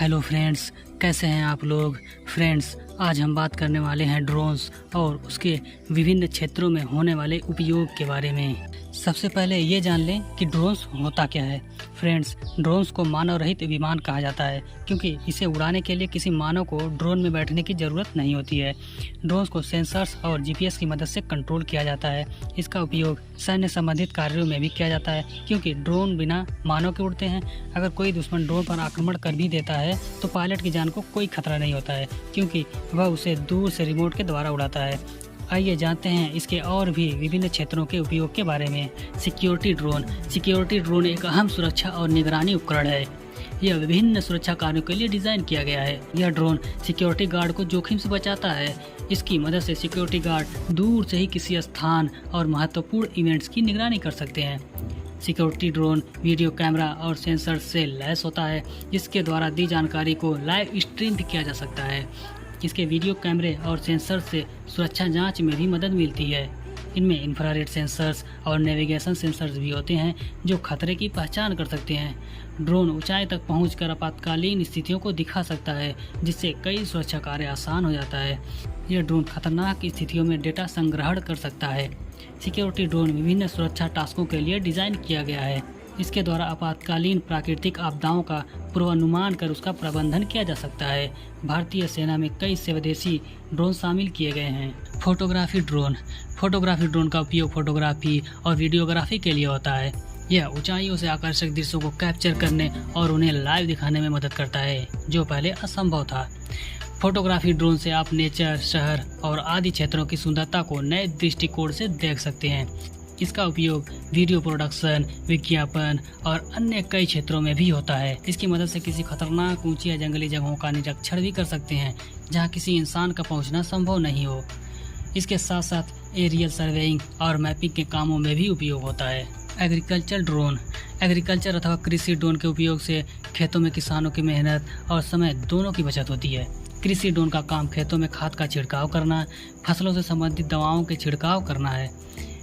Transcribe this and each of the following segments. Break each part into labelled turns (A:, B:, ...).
A: Hello friends, कैसे हैं आप लोग। फ्रेंड्स, आज हम बात करने वाले हैं ड्रोन्स और उसके विभिन्न क्षेत्रों में होने वाले उपयोग के बारे में। सबसे पहले ये जान लें कि ड्रोन्स होता क्या है। फ्रेंड्स, ड्रोन्स को मानव रहित विमान कहा जाता है क्योंकि इसे उड़ाने के लिए किसी मानव को ड्रोन में बैठने की ज़रूरत नहीं होती है। ड्रोन्स को सेंसर्स और जीपीएस की मदद से कंट्रोल किया जाता है। इसका उपयोग सैन्य संबंधित कार्यों में भी किया जाता है क्योंकि ड्रोन बिना मानव के उड़ते हैं। अगर कोई दुश्मन ड्रोन पर आक्रमण कर भी देता है तो पायलट की जान को कोई खतरा नहीं होता है क्योंकि वह उसे दूर से रिमोट के द्वारा उड़ाता है। आइए जानते हैं इसके और भी विभिन्न क्षेत्रों के उपयोग के बारे में। सिक्योरिटी ड्रोन एक अहम सुरक्षा और निगरानी उपकरण है। यह विभिन्न सुरक्षा कार्यों के लिए डिज़ाइन किया गया है। यह ड्रोन सिक्योरिटी गार्ड को जोखिम से बचाता है। इसकी मदद से सिक्योरिटी गार्ड दूर से ही किसी स्थान और महत्वपूर्ण इवेंट्स की निगरानी कर सकते हैं। सिक्योरिटी ड्रोन वीडियो कैमरा और सेंसर से लैस होता है जिसके द्वारा दी जानकारी को लाइव स्ट्रीम भी किया जा सकता है। इसके वीडियो कैमरे और सेंसर से सुरक्षा जांच में भी मदद मिलती है। इनमें इंफ्रारेड सेंसर्स और नेविगेशन सेंसर्स भी होते हैं जो खतरे की पहचान कर सकते हैं। ड्रोन ऊंचाई तक पहुंचकर आपातकालीन स्थितियों को दिखा सकता है जिससे कई सुरक्षा कार्य आसान हो जाता है। यह ड्रोन खतरनाक स्थितियों में डेटा संग्रहण कर सकता है। सिक्योरिटी ड्रोन विभिन्न सुरक्षा टास्कों के लिए डिज़ाइन किया गया है। इसके द्वारा आपातकालीन प्राकृतिक आपदाओं का पूर्वानुमान कर उसका प्रबंधन किया जा सकता है। भारतीय सेना में कई स्वदेशी ड्रोन शामिल किए गए हैं। फोटोग्राफी ड्रोन का उपयोग फोटोग्राफी और वीडियोग्राफी के लिए होता है। यह ऊंचाइयों से आकर्षक दृश्यों को कैप्चर करने और उन्हें लाइव दिखाने में मदद करता है जो पहले असंभव था। फोटोग्राफी ड्रोन से आप नेचर, शहर और आदि क्षेत्रों की सुंदरता को नए दृष्टिकोण से देख सकते हैं। इसका उपयोग वीडियो प्रोडक्शन, विज्ञापन और अन्य कई क्षेत्रों में भी होता है। इसकी मदद से किसी खतरनाक ऊंची या जंगली जगहों का निरीक्षण भी कर सकते हैं जहां किसी इंसान का पहुंचना संभव नहीं हो। इसके साथ साथ एरियल सर्वेइंग और मैपिंग के कामों में भी उपयोग होता है। एग्रीकल्चर अथवा कृषि ड्रोन के उपयोग से खेतों में किसानों की मेहनत और समय दोनों की बचत होती है। कृषि ड्रोन का काम खेतों में खाद का छिड़काव करना, फसलों से संबंधित दवाओं के छिड़काव करना है।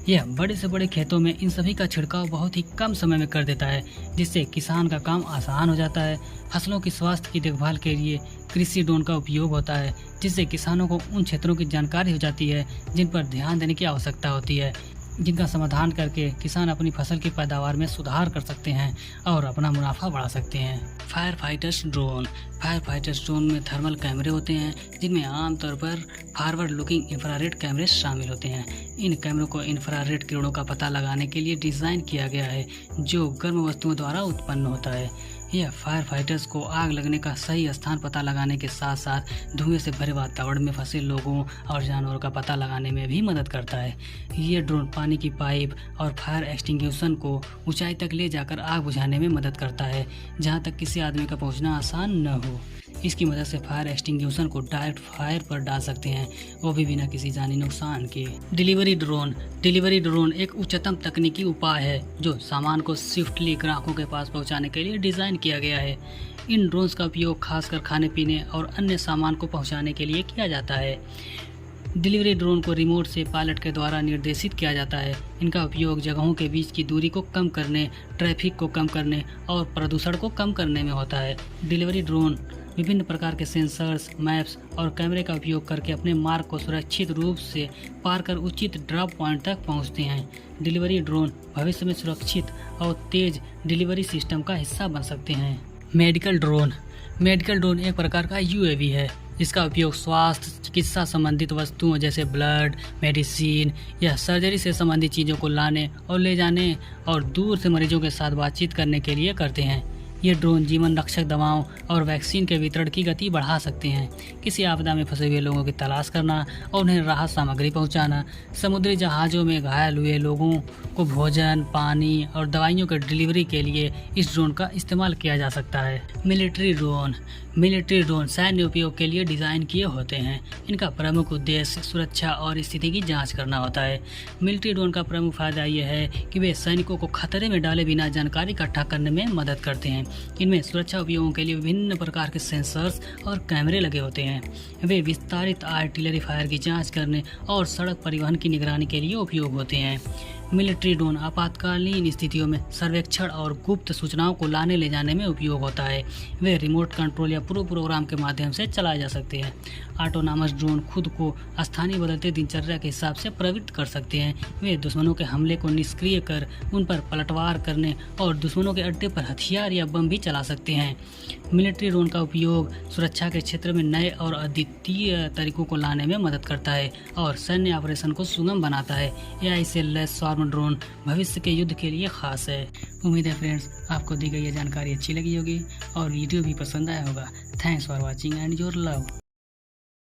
A: यह बड़े से बड़े खेतों में इन सभी का छिड़काव बहुत ही कम समय में कर देता है जिससे किसान का काम आसान हो जाता है। फसलों की स्वास्थ्य की देखभाल के लिए कृषि ड्रोन का उपयोग होता है जिससे किसानों को उन क्षेत्रों की जानकारी हो जाती है जिन पर ध्यान देने की आवश्यकता होती है, जिनका समाधान करके किसान अपनी फसल की पैदावार में सुधार कर सकते हैं और अपना मुनाफा बढ़ा सकते हैं। फायर फाइटर्स ड्रोन में थर्मल कैमरे होते हैं जिनमें आमतौर पर फॉरवर्ड लुकिंग इंफ्रारेड कैमरे शामिल होते हैं। इन कैमरों को इंफ्रारेड किरणों का पता लगाने के लिए डिज़ाइन किया गया है जो गर्म वस्तुओं द्वारा उत्पन्न होता है। यह फायर फाइटर्स को आग लगने का सही स्थान पता लगाने के साथ साथ धुएं से भरे वातावरण में फंसे लोगों और जानवरों का पता लगाने में भी मदद करता है। ये ड्रोन पानी की पाइप और फायर एक्सटिंग्विशर को ऊंचाई तक ले जाकर आग बुझाने में मदद करता है जहां तक किसी आदमी का पहुंचना आसान न हो। इसकी मदद से फायर एक्सटिंग्विशर को डायरेक्ट फायर पर डाल सकते हैं, वो भी बिना किसी जानी नुकसान के। डिलीवरी ड्रोन एक उच्चतम तकनीकी उपाय है जो सामान को स्विफ्टली ग्राहकों के पास पहुंचाने के लिए डिज़ाइन किया गया है। इन ड्रोन्स का उपयोग खासकर खाने पीने और अन्य सामान को पहुंचाने के लिए किया जाता है। डिलीवरी ड्रोन को रिमोट से पायलट के द्वारा निर्देशित किया जाता है। इनका उपयोग जगहों के बीच की दूरी को कम करने, ट्रैफिक को कम करने और प्रदूषण को कम करने में होता है। डिलीवरी ड्रोन विभिन्न प्रकार के सेंसर्स, मैप्स और कैमरे का उपयोग करके अपने मार्ग को सुरक्षित रूप से पार कर उचित ड्रॉप पॉइंट तक पहुंचते हैं। डिलीवरी ड्रोन भविष्य में सुरक्षित और तेज डिलीवरी सिस्टम का हिस्सा बन सकते हैं। मेडिकल ड्रोन एक प्रकार का यूएवी है जिसका उपयोग स्वास्थ्य, चिकित्सा संबंधित वस्तुओं जैसे ब्लड, मेडिसिन या सर्जरी से संबंधित चीज़ों को लाने और ले जाने और दूर से मरीजों के साथ बातचीत करने के लिए करते हैं। ये ड्रोन जीवन रक्षक दवाओं और वैक्सीन के वितरण की गति बढ़ा सकते हैं। किसी आपदा में फंसे हुए लोगों की तलाश करना और उन्हें राहत सामग्री पहुंचाना, समुद्री जहाज़ों में घायल हुए लोगों को भोजन, पानी और दवाइयों के डिलीवरी के लिए इस ड्रोन का इस्तेमाल किया जा सकता है। मिलिट्री ड्रोन सैन्य उपयोग के लिए डिज़ाइन किए होते हैं। इनका प्रमुख उद्देश्य सुरक्षा और स्थिति की जाँच करना होता है। मिलिट्री ड्रोन का प्रमुख फायदा यह है कि वे सैनिकों को खतरे में डाले बिना जानकारी इकट्ठा करने में मदद करते हैं। इनमें सुरक्षा उपयोगों के लिए विभिन्न प्रकार के सेंसर्स और कैमरे लगे होते हैं। वे विस्तारित आर्टिलरी फायर की जांच करने और सड़क परिवहन की निगरानी के लिए उपयोग होते हैं। मिलिट्री ड्रोन आपातकालीन स्थितियों में सर्वेक्षण और गुप्त सूचनाओं को लाने ले जाने में उपयोग होता है। वे रिमोट कंट्रोल या पूर्व प्रोग्राम के माध्यम से चलाए जा सकते हैं। ऑटोनॉमस ड्रोन खुद को स्थानीय बदलते दिनचर्या के हिसाब से प्रवृत्त कर सकते हैं। वे दुश्मनों के हमले को निष्क्रिय कर उन पर पलटवार करने और दुश्मनों के अड्डे पर हथियार या बम भी चला सकते हैं। मिलिट्री ड्रोन का उपयोग सुरक्षा के क्षेत्र में नए और अद्वितीय तरीकों को लाने में मदद करता है और सैन्य ऑपरेशन को सुगम बनाता है। AI से लैस स्वार्म ड्रोन भविष्य के युद्ध के लिए खास है। उम्मीद है फ्रेंड्स आपको दी गई ये जानकारी अच्छी लगी होगी और वीडियो भी पसंद आया होगा। Thanks for watching and your love.